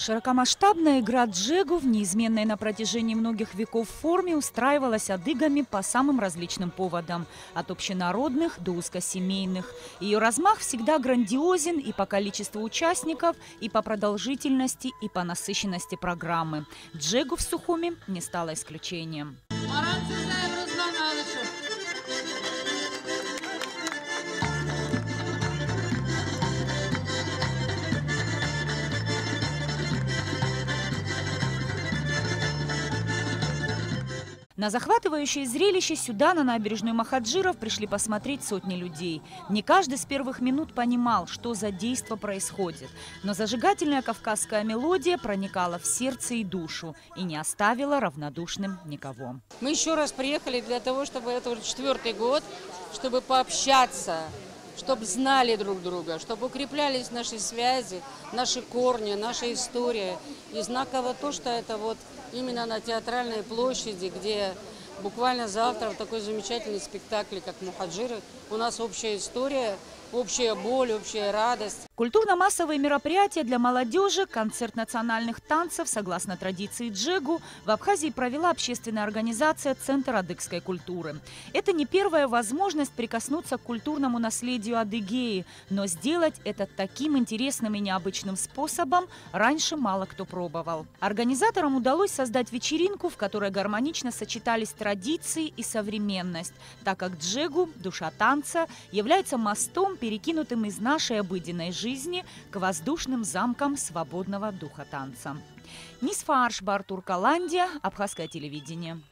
Широкомасштабная игра джегу в неизменной на протяжении многих веков форме устраивалась адыгами по самым различным поводам, от общенародных до узкосемейных. Ее размах всегда грандиозен и по количеству участников, и по продолжительности, и по насыщенности программы. Джегу в Сухуми не стало исключением. На захватывающее зрелище сюда, на набережную Махаджиров, пришли посмотреть сотни людей. Не каждый с первых минут понимал, что за действо происходит. Но зажигательная кавказская мелодия проникала в сердце и душу и не оставила равнодушным никого. Мы еще раз приехали для того, чтобы это уже 4-й год, чтобы пообщаться, чтобы знали друг друга, чтобы укреплялись наши связи, наши корни, наша история. И знаково то, что это вот именно на Театральной площади, где буквально завтра в такой замечательный спектакль, как «Мухаджиры», у нас общая история, общая боль, общая радость. Культурно-массовые мероприятия для молодежи, концерт национальных танцев, согласно традиции джегу, в Абхазии провела общественная организация «Центр адыгской культуры». Это не первая возможность прикоснуться к культурному наследию Адыгеи, но сделать это таким интересным и необычным способом раньше мало кто пробовал. Организаторам удалось создать вечеринку, в которой гармонично сочетались традиции и современность, так как джегу, душа танца, является мостом, перекинутым из нашей обыденной жизни к воздушным замкам свободного духа танца. Нисфа Аршбар, Туркаландия, Абхазское телевидение.